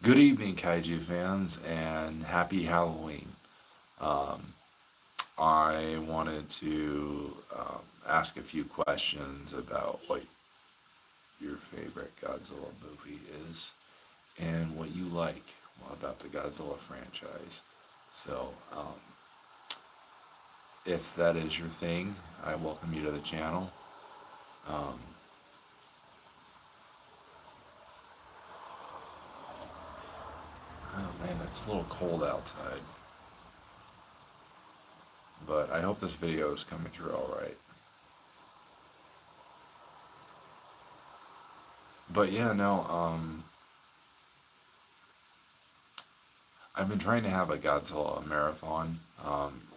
Good evening, Kaiju fans, and happy Halloween. Um, I wanted to ask a few questions about what your favorite Godzilla movie is and what you like about the Godzilla franchise. So, if that is your thing, I welcome you to the channel. Um, oh man, it's a little cold outside, but I hope this video is coming through all right. But yeah, no, I've been trying to have a Godzilla marathon.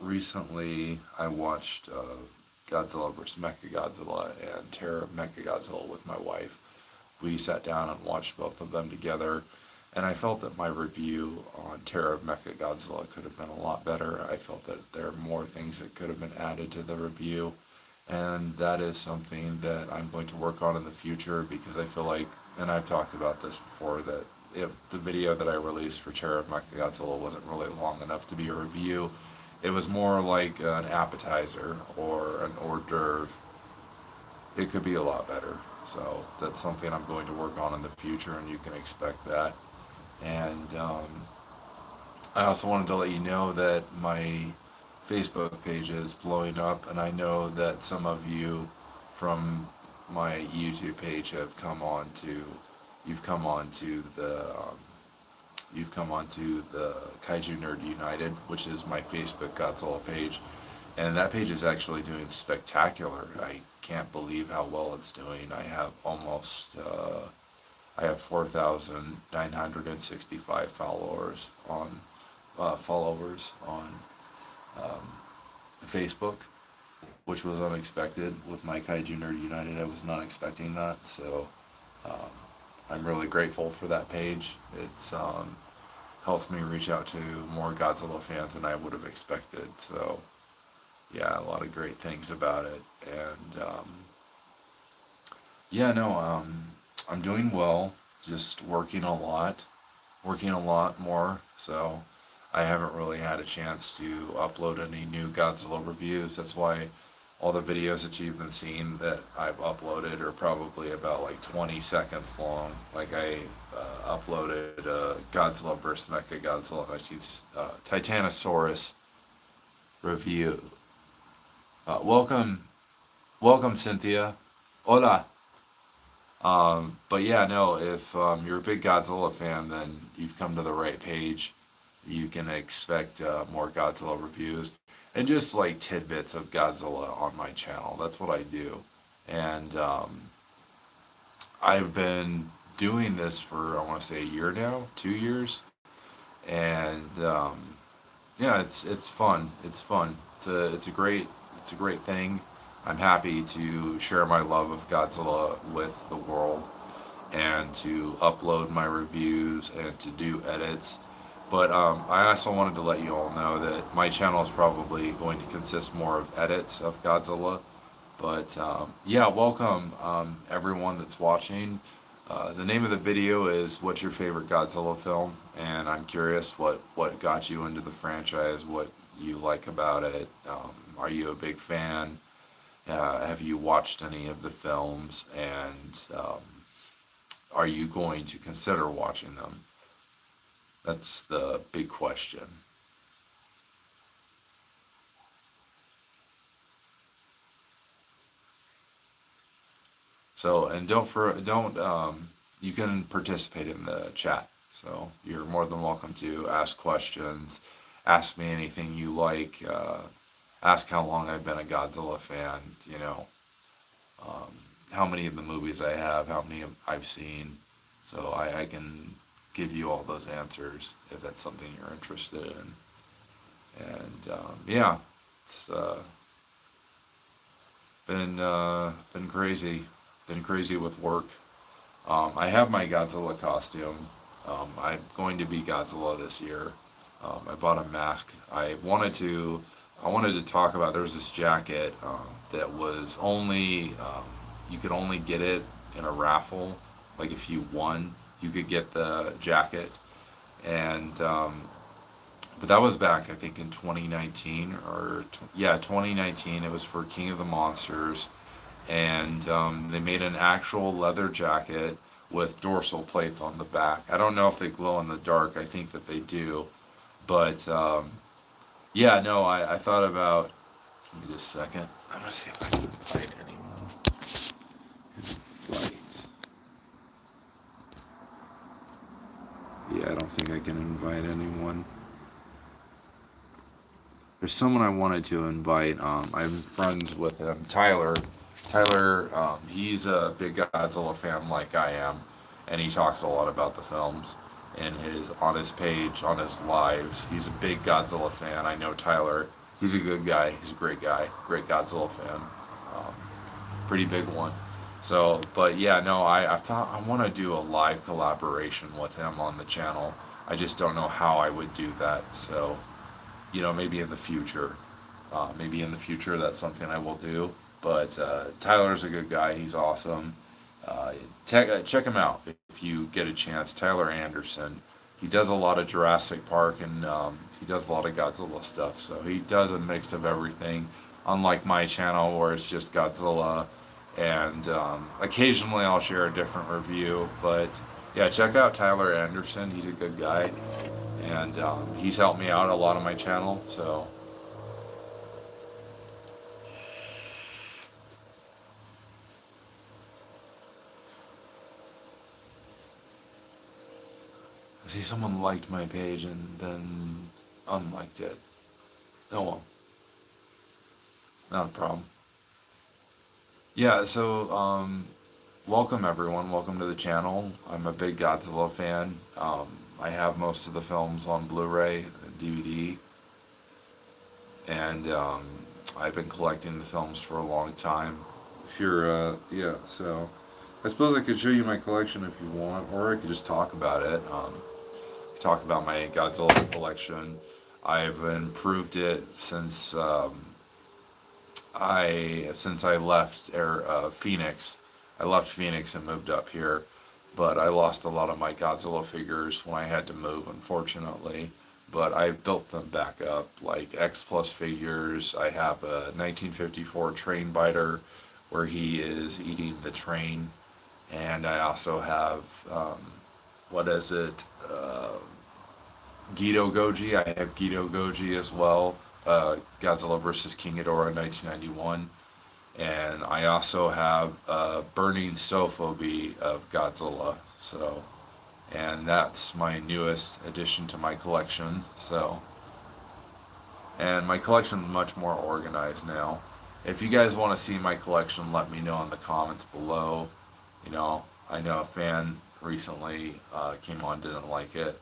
Recently, I watched Godzilla vs. Mechagodzilla and Terror of Mechagodzilla with my wife. We sat down and watched both of them together, and I felt that my review on Terror of Mechagodzilla could have been a lot better. I felt that there are more things that could have been added to the review, and that is something that I'm going to work on in the future because I feel like, and I've talked about this before, that if the video that I released for Terror of Mechagodzilla wasn't really long enough to be a review. It was more like an appetizer or an hors d'oeuvre. It could be a lot better. So that's something I'm going to work on in the future, and you can expect that. And I also wanted to let you know that my Facebook page is blowing up, and I know that some of you from my YouTube page have come on to, you've come on to the, you've come on to the Kaiju Nerd United, which is my Facebook Godzilla page, and that page is actually doing spectacular. I can't believe how well it's doing. I have 4,965 followers on Facebook, which was unexpected with my Kaiju Nerd United. I was not expecting that, so um, I'm really grateful for that page. It's helps me reach out to more Godzilla fans than I would have expected. So yeah, a lot of great things about it, and yeah, no, I'm doing well. Just working a lot more. So I haven't really had a chance to upload any new Godzilla reviews. That's why all the videos that you've been seeing that I've uploaded are probably about like 20 seconds long. Like I uploaded Godzilla vs. Mechagodzilla, Titanosaurus review. Welcome, welcome, Cynthia. Hola. But yeah, no, if you're a big Godzilla fan, then you've come to the right page. You can expect more Godzilla reviews and just like tidbits of Godzilla on my channel. That's what I do. And I've been doing this for, I want to say, a year now, 2 years. And yeah, it's fun. It's fun. It's a great thing. I'm happy to share my love of Godzilla with the world and to upload my reviews and to do edits. But I also wanted to let you all know that my channel is probably going to consist more of edits of Godzilla. But yeah, welcome everyone that's watching. The name of the video is "What's Your Favorite Godzilla Film?" and I'm curious what got you into the franchise, what you like about it. Are you a big fan? Have you watched any of the films? And are you going to consider watching them? That's the big question. So, and don't you can participate in the chat. So you're more than welcome to ask questions, ask me anything you like, ask how long I've been a Godzilla fan. You know, um, how many of the movies I have, how many I've seen. So I can give you all those answers if that's something you're interested in. And yeah, it's been crazy, been crazy with work. I have my Godzilla costume. I'm going to be Godzilla this year. I bought a mask. I wanted to talk about. There was this jacket that was only you could only get it in a raffle. Like if you won, you could get the jacket, and but that was back I think in 2019 yeah, 2019. It was for King of the Monsters, and they made an actual leather jacket with dorsal plates on the back. I don't know if they glow in the dark. I think that they do, but yeah, no, I thought about. Give me just a second. I'm gonna see if I can find anyone. Invite. Yeah, I don't think I can invite anyone. There's someone I wanted to invite. I'm friends with him, Tyler. Tyler, he's a big Godzilla fan like I am, and he talks a lot about the films in his on his page, on his lives. He's a big Godzilla fan. I know Tyler. He's a good guy. He's a great guy. Great Godzilla fan. Um, Pretty big one. So, but yeah, no, I thought I want to do a live collaboration with him on the channel. I just don't know how I would do that. So, maybe in the future. Maybe in the future, that's something I will do. But Tyler's a good guy. He's awesome. Check him out if you get a chance. Tyler Anderson. He does a lot of Jurassic Park, and he does a lot of Godzilla stuff. So he does a mix of everything. Unlike my channel where it's just Godzilla, and occasionally I'll share a different review. But yeah, check out Tyler Anderson. He's a good guy, and he's helped me out a lot on my channel. So I see someone liked my page and then unliked it. Oh well, not a problem. Yeah, so welcome everyone. Welcome to the channel. I'm a big Godzilla fan. I have most of the films on Blu-ray, DVD, and I've been collecting the films for a long time. If you're, yeah, so I suppose I could show you my collection if you want, or I could just talk about it. Talk about my Godzilla collection. I've improved it since I left Phoenix. I left Phoenix and moved up here, but I lost a lot of my Godzilla figures when I had to move, unfortunately. But I've built them back up, like X Plus figures. I have a 1954 train biter where he is eating the train, and I also have what is it? Gedo Goji. I have Gedo Goji as well. Godzilla vs. King Ghidorah 1991. And I also have Burning Sophobie of Godzilla. So, and that's my newest addition to my collection. So, and my collection is much more organized now. If you guys want to see my collection, let me know in the comments below. I know a fan recently came on, didn't like it,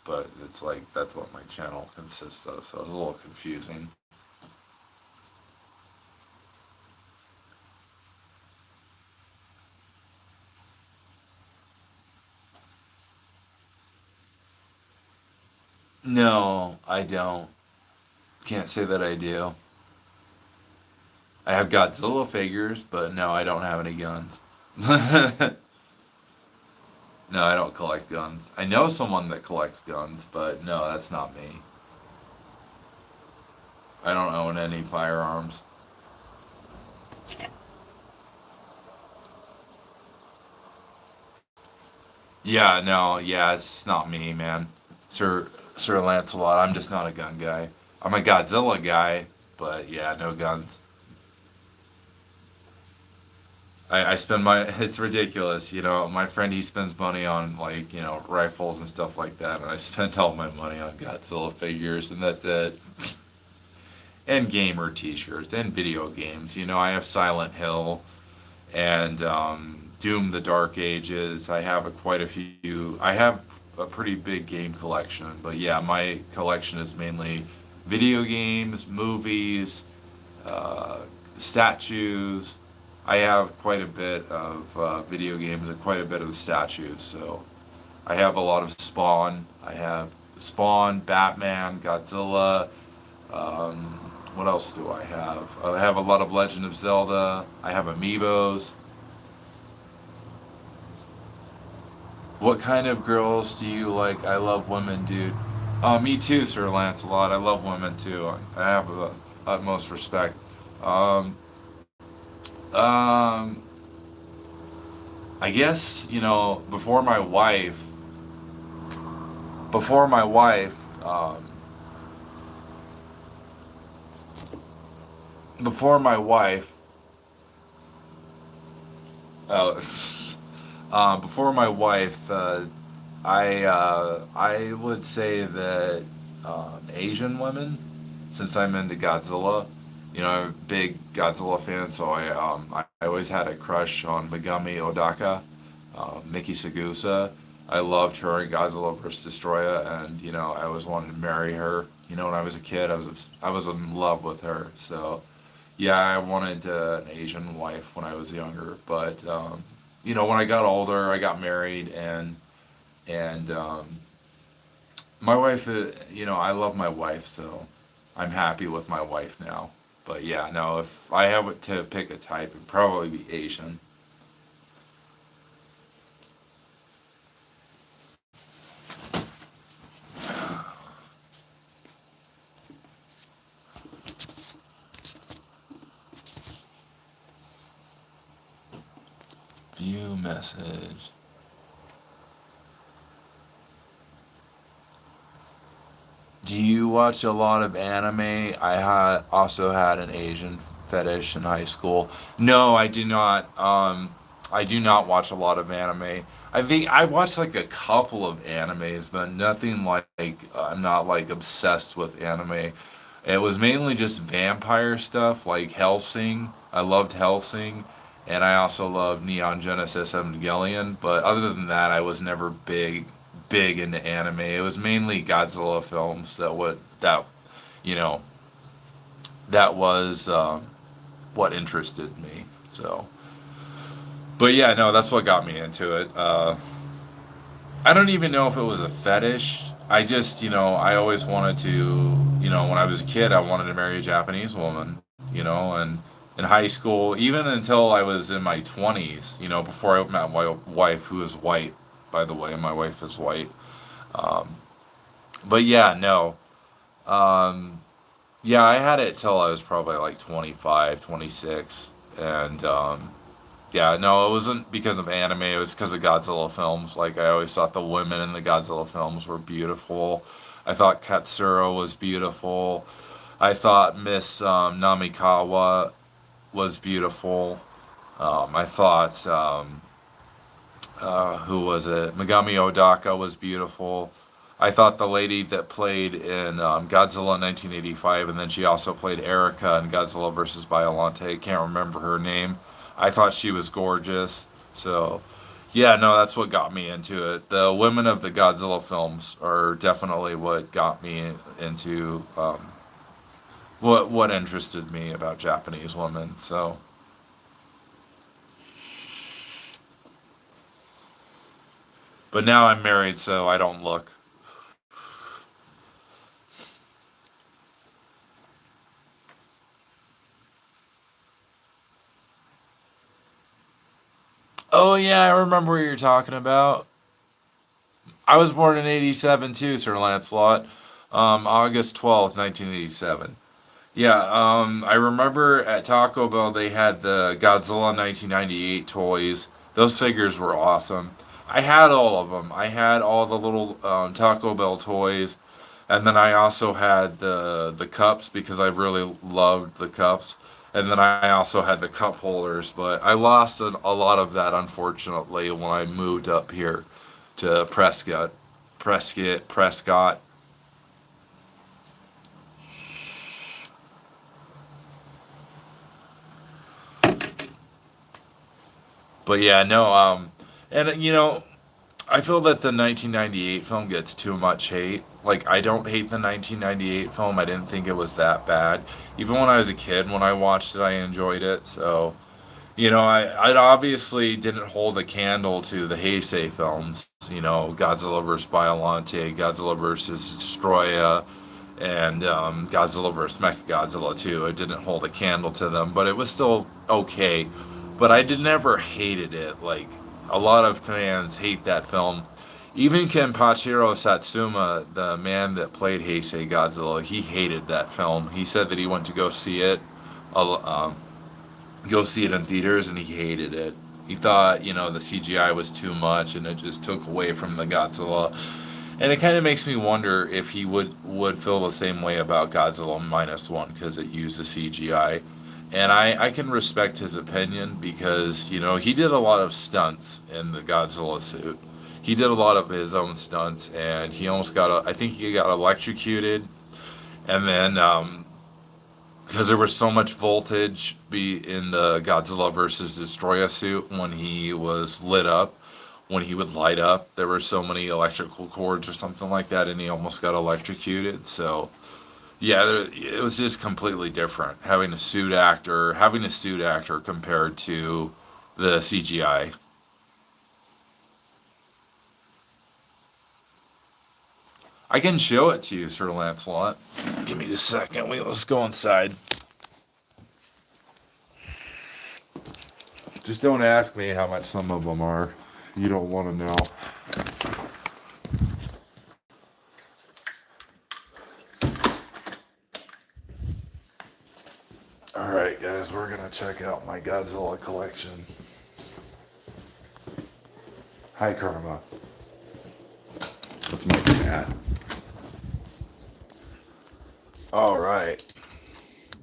but it's like that's what my channel consists of, so it's a little confusing. No, I don't. Can't say that I do. I have Godzilla figures, but no, I don't have any guns. No, I don't collect guns. I know someone that collects guns, but no, that's not me. I don't own any firearms. Yeah, no, yeah, it's not me, man. Sir Lancelot, I'm just not a gun guy. I'm a Godzilla guy, but yeah, no guns. I spend it's ridiculous, my friend, he spends money on like, rifles and stuff like that, and I spent all my money on Godzilla figures, and that's it. And gamer t-shirts and video games. I have Silent Hill and Doom the Dark Ages. I have quite a few. I have a pretty big game collection, but yeah, my collection is mainly video games, movies, uh, statues. I have quite a bit of video games and quite a bit of statues. So I have a lot of Spawn. I have Spawn, Batman, Godzilla. Um, what else do I have? I have a lot of Legend of Zelda. I have amiibos. What kind of girls do you like? I love women, dude. Me too, Sir Lancelot. I love women too. I have the utmost respect. Um, um, I guess before my wife, before my wife, uh, before my wife, I would say that Asian women, since I'm into Godzilla, I'm a big Godzilla fan, so I always had a crush on Megami Odaka, Miki Sagusa. I loved her in Godzilla vs. Destroyer, and I always wanted to marry her. When I was a kid, I was in love with her. So yeah, I wanted an Asian wife when I was younger, but when I got older, I got married, and my wife, I love my wife, so I'm happy with my wife now. But yeah, no, if I have to pick a type, it'd probably be Asian. View message. Do you watch a lot of anime? Also had an Asian fetish in high school. No, I do not. I do not watch a lot of anime. I think I watched like a couple of animes, but nothing like I'm not like obsessed with anime. It was mainly just vampire stuff like Hellsing. I loved Hellsing, and I also loved Neon Genesis Evangelion. But other than that, I was never big into anime. It was mainly Godzilla films you know that was what interested me. So, but yeah, no, that's what got me into it. I don't even know if it was a fetish. I just, I always wanted to, when I was a kid, I wanted to marry a Japanese woman, and in high school, even until I was in my 20s, before I met my wife, who is white, by the way, my wife is white. Um, but yeah, no. Um, yeah, I had it till I was probably like 25, 26, and yeah, no, it wasn't because of anime. It was because of Godzilla films. Like I always thought the women in the Godzilla films were beautiful. I thought Katsura was beautiful. I thought Miss Namikawa was beautiful. I thought who was it? Megami Odaka was beautiful. I thought the lady that played in Godzilla 1985, and then she also played Erica in Godzilla vs. Biollante. Can't remember her name. I thought she was gorgeous. So, yeah, no, that's what got me into it. The women of the Godzilla films are definitely what got me into what interested me about Japanese women. So, but now I'm married, so I don't look. Oh yeah, I remember what you're talking about. I was born in '87 too, Sir Lancelot. August 12th, 1987. Yeah, I remember at Taco Bell they had the Godzilla 1998 toys. Those figures were awesome. I had all of them. I had all the little Taco Bell toys, and then I also had the cups because I really loved the cups. And then I also had the cup holders, but I lost a lot of that unfortunately when I moved up here to Prescott. But yeah, no, and I feel that the 1998 film gets too much hate. Like, I don't hate the 1998 film. I didn't think it was that bad. Even when I was a kid, when I watched it, I enjoyed it. So, I obviously didn't hold a candle to the Heisei films. Godzilla vs. Biollante, Godzilla vs. Destroya, and Godzilla vs. Mechagodzilla 2. I didn't hold a candle to them, but it was still okay. But I did never hated it. Like, a lot of fans hate that film. Even Kenpachiro Satsuma, the man that played Heisei Godzilla, he hated that film. He said that he went to go see it in theaters, and he hated it. He thought, the CGI was too much, and it just took away from the Godzilla. And it kind of makes me wonder if he would feel the same way about Godzilla minus one because it used the CGI. And I can respect his opinion because, he did a lot of stunts in the Godzilla suit. He did a lot of his own stunts, and he almost I think he got electrocuted. And then, because there was so much voltage in the Godzilla versus Destroyer suit when he was lit up, when he would light up, there were so many electrical cords or something like that, and he almost got electrocuted. So yeah, it was just completely different having a suit actor compared to the CGI. I can show it to you, Sir Lancelot. Give me a second. Let's go inside. Just don't ask me how much some of them are. You don't want to know. Alright, guys, we're going to check out my Godzilla collection. Hi, Karma. Let's make that. Alright.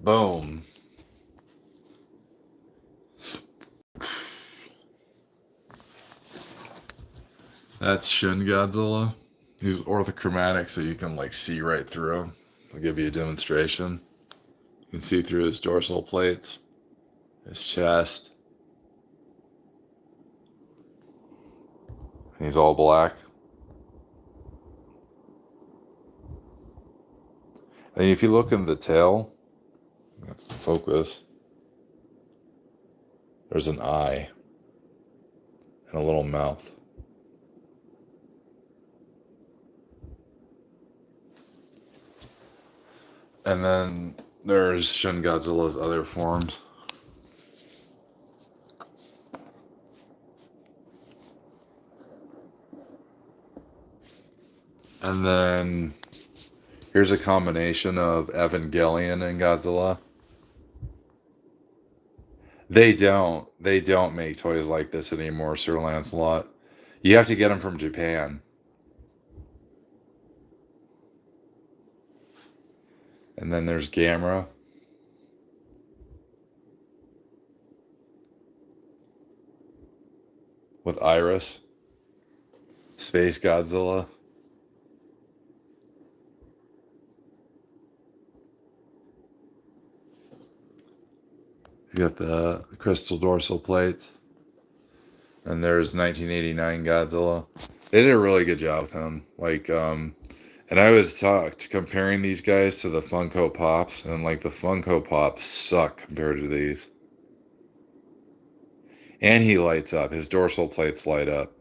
Boom. That's Shin Godzilla. He's orthochromatic, so you can see right through him. I'll give you a demonstration. You can see through his dorsal plates, his chest. And he's all black. And if you look in the tail, focus, there's an eye and a little mouth. And then there's Shin Godzilla's other forms. And then here's a combination of Evangelion and Godzilla. They don't make toys like this anymore, Sir Lancelot. You have to get them from Japan. And then there's Gamera. With Iris. Space Godzilla. You got the crystal dorsal plates. And there's 1989 Godzilla. They did a really good job with him. And I was comparing these guys to the Funko Pops, and the Funko Pops suck compared to these. And he lights up. His dorsal plates light up.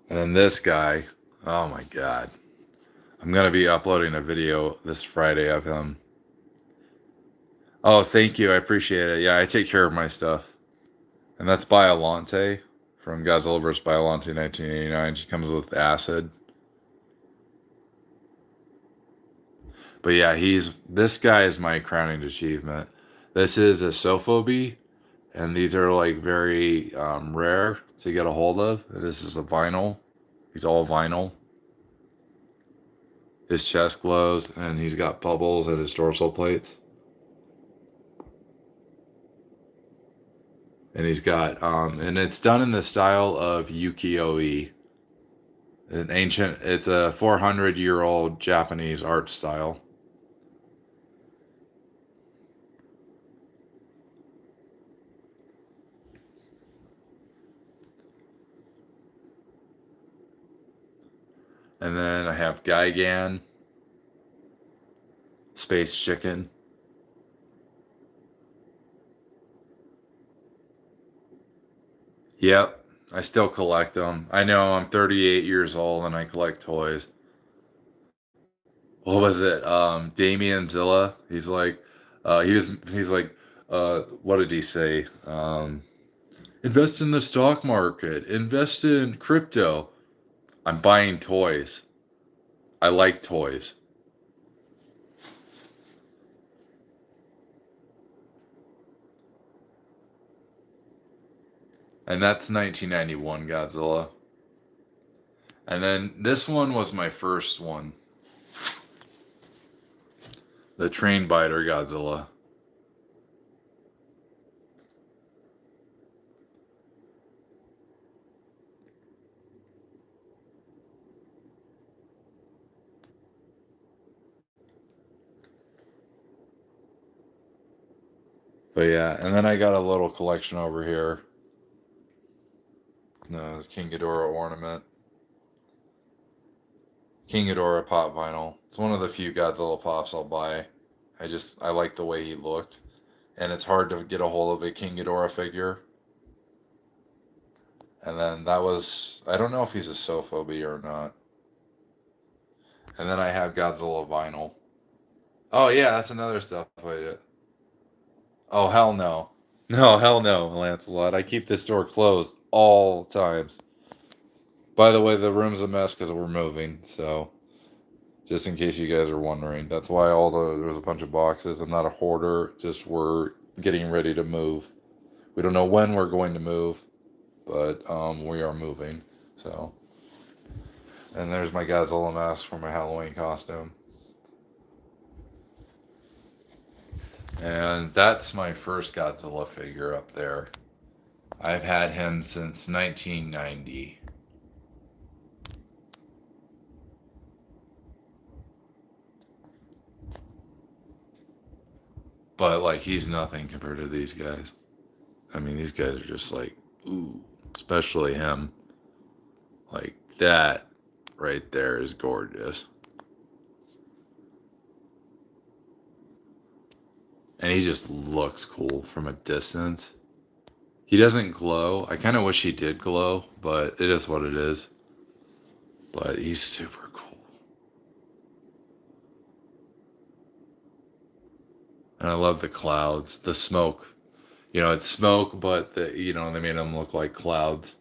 And then this guy, oh my God. I'm going to be uploading a video this Friday of him. Oh, thank you. I appreciate it. Yeah, I take care of my stuff. And that's Biolante from Godzilla vs. Biolante 1989. She comes with acid. But yeah, this guy is my crowning achievement. This is a Sophobie, and these are very rare to get a hold of. This is a vinyl. He's all vinyl. His chest glows, and he's got bubbles at his dorsal plates. And he's got, and it's done in the style of ukiyo-e. It's a 400-year-old Japanese art style. And then I have Gigan, Space Chicken. Yep, I still collect them. I know I'm 38 years old and I collect toys. What was it? Damien Zilla. He's like, what did he say? Invest in the stock market. Invest in crypto. I'm buying toys. I like toys. And that's 1991 Godzilla. And then this one was my first one. The Train Biter Godzilla. But yeah, and then I got a little collection over here. The King Ghidorah ornament. King Ghidorah pop vinyl. It's one of the few Godzilla pops I'll buy. I like the way he looked. And it's hard to get a hold of a King Ghidorah figure. And then that was, I don't know if he's a Sophobie or not. And then I have Godzilla vinyl. Oh yeah, that's another stuff I did. Oh hell no. No, hell no, Lancelot. I keep this door closed all times. By the way, the room's a mess because we're moving, so just in case you guys are wondering. That's why there's a bunch of boxes. I'm not a hoarder, just we're getting ready to move. We don't know when we're going to move, but we are moving. So, and there's my Godzilla mask for my Halloween costume. And that's my first Godzilla figure up there. I've had him since 1990. But like he's nothing compared to these guys. I mean, these guys are just like, ooh, especially him. Like that right there is gorgeous. And he just looks cool from a distance. He doesn't glow. I kind of wish he did glow, but it is what it is. But he's super cool. And I love the clouds, the smoke. You know, it's smoke, but they made them look like clouds.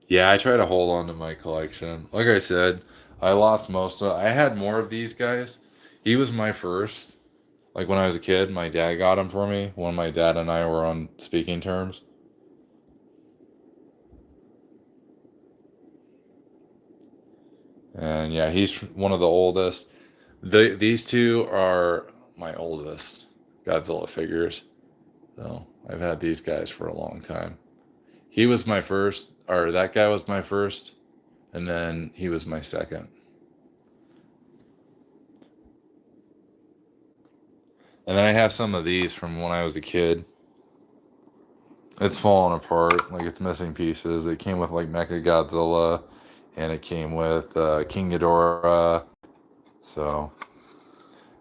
Yeah, I try to hold on to my collection. Like I said, I lost most of. I had more of these guys. He was my first. Like when I was a kid, my dad got him for me when my dad and I were on speaking terms. And yeah, he's one of the oldest. These two are my oldest Godzilla figures. So I've had these guys for a long time. He was my first, or that guy was my first, and then he was my second. And then I have some of these from when I was a kid. It's falling apart, like it's missing pieces. It came with like Mecha Godzilla, and it came with King Ghidorah. So,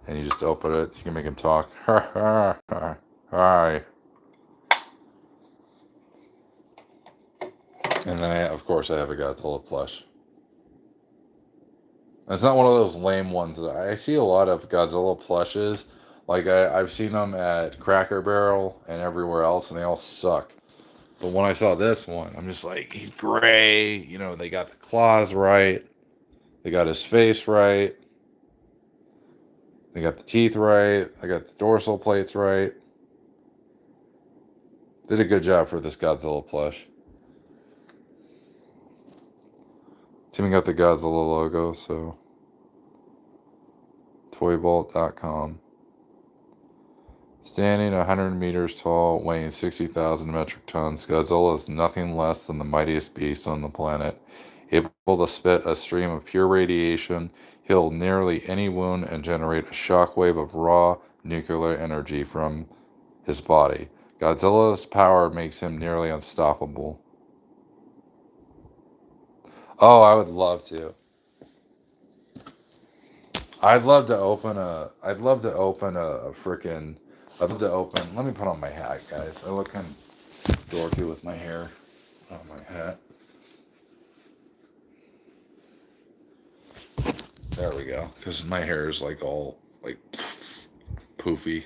and you just open it. You can make him talk. Hi. And then, of course, I have a Godzilla plush. It's not one of those lame ones that I see a lot of Godzilla plushes. Like I've seen them at Cracker Barrel and everywhere else, and they all suck. But when I saw this one, I'm just like, he's gray. You know, they got the claws right. They got his face right. They got the teeth right. I got the dorsal plates right. Did a good job for this Godzilla plush. It's even got the Godzilla logo, so toybolt.com. Standing 100 meters tall, weighing 60,000 metric tons, Godzilla is nothing less than the mightiest beast on the planet. Able to spit a stream of pure radiation, heal nearly any wound, and generate a shockwave of raw nuclear energy from his body. Godzilla's power makes him nearly unstoppable. Oh, I would love to. I'd love to open a freaking. I'd love to open. Let me put on my hat, guys. I look kind of dorky with my hair on my hat. There we go. Because my hair is like all like poofy.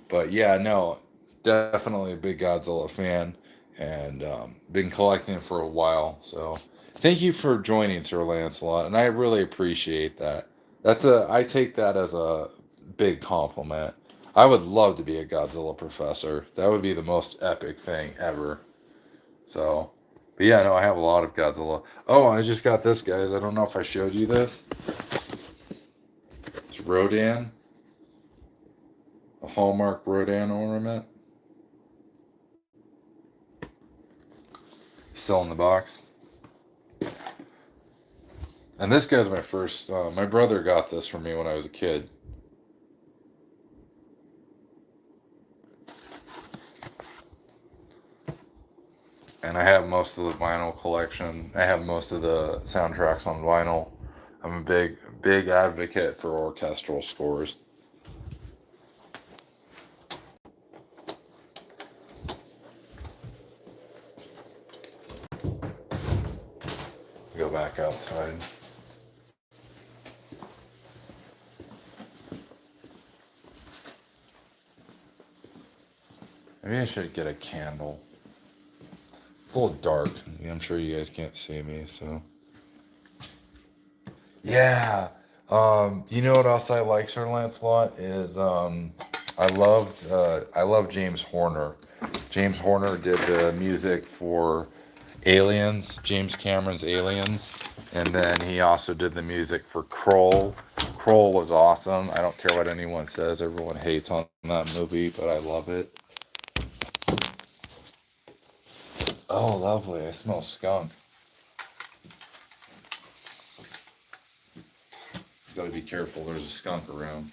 But yeah, no, definitely a big Godzilla fan, and been collecting for a while. So thank you for joining, Sir Lancelot, and I really appreciate that. I take that as a big compliment. I would love to be a Godzilla professor. That would be the most epic thing ever. So, but yeah, no, I have a lot of Godzilla. Oh, I just got this, guys. I don't know if I showed you this. It's Rodan, a Hallmark Rodan ornament. Still in the box. And this guy's my first. My brother got this for me when I was a kid. And I have most of the vinyl collection. I have most of the soundtracks on vinyl. I'm a big advocate for orchestral scores. Go back outside. Maybe I should get a candle. It's a little dark. I'm sure you guys can't see me, so. Yeah. You know what else I like, Sir Lancelot, is I love James Horner. James Horner did the music for Aliens, James Cameron's Aliens, and then he also did the music for Kroll. Kroll was awesome. I don't care what anyone says. Everyone hates on that movie, but I love it. Oh, lovely. I smell skunk. Gotta be careful. There's a skunk around.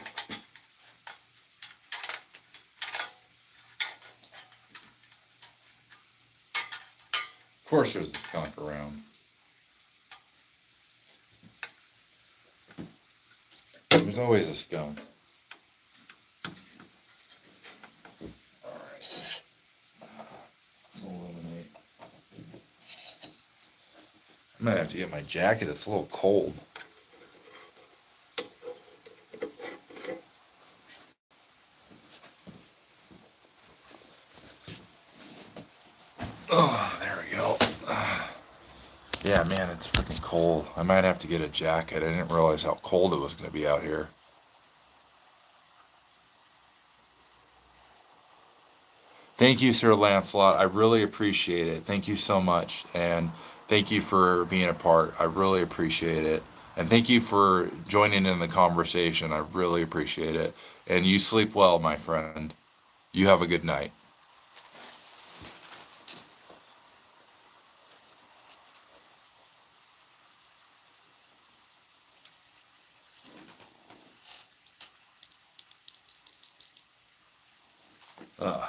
Of course, there's a skunk around. There's always a skunk. All right. Let's eliminate. I might have to get my jacket. It's a little cold. Oh, there we go. Yeah, man, it's freaking cold. I might have to get a jacket. I didn't realize how cold it was going to be out here. Thank you, Sir Lancelot. I really appreciate it. Thank you so much. And thank you for being a part. I really appreciate it. And thank you for joining in the conversation. I really appreciate it. And you sleep well, my friend. You have a good night. Uh,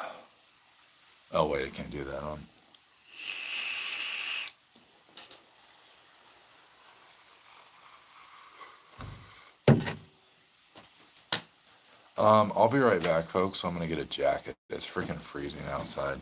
oh, wait, I can't do that on. I'll be right back, folks. I'm going to get a jacket. It's freaking freezing outside.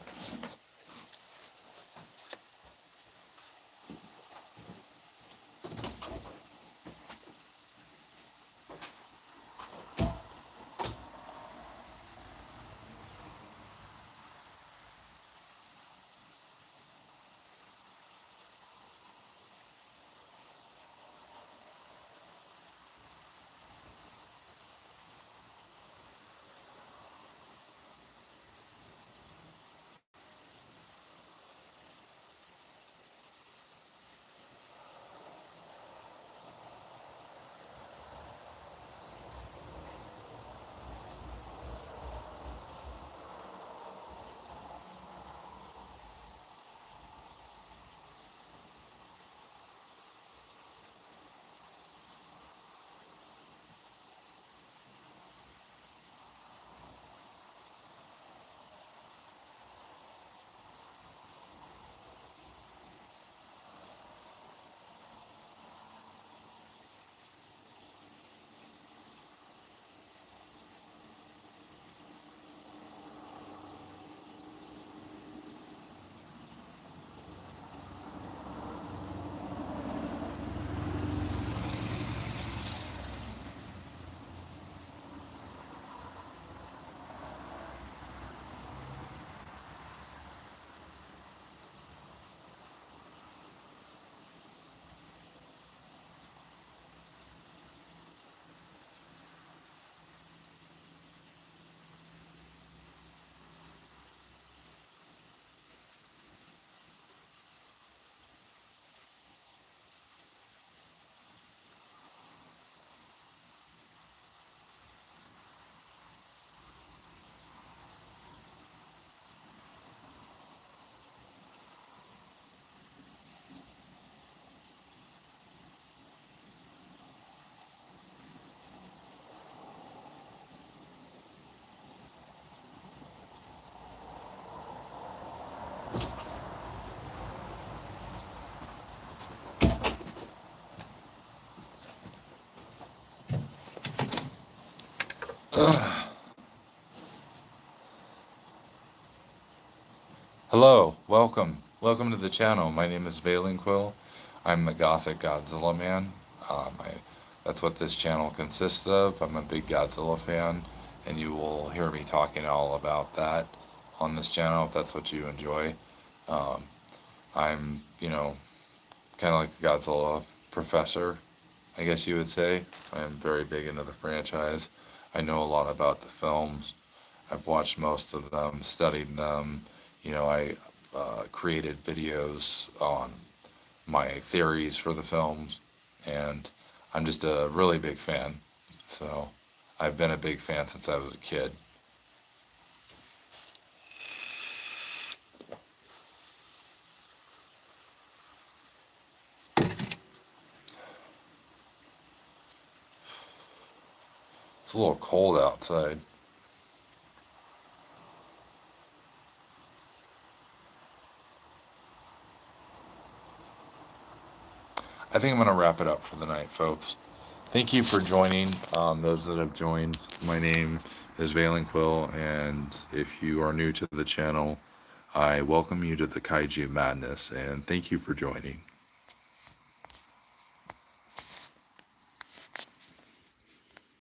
Hello, welcome to the channel. My name is Valenquill. I'm the Gothic Godzilla man. That's what this channel consists of. I'm a big Godzilla fan, and you will hear me talking all about that on this channel if that's what you enjoy. Um, I'm, kind of like a Godzilla professor, I guess you would say. I'm very big into the franchise. I know a lot about the films. I've watched most of them, studied them. I created videos on my theories for the films, and I'm just a really big fan. So I've been a big fan since I was a kid. It's a little cold outside. I think I'm going to wrap it up for the night, folks. Thank you for joining. Those that have joined, my name is Valen Quill, and if you are new to the channel, I welcome you to the Kaiju Madness, and thank you for joining.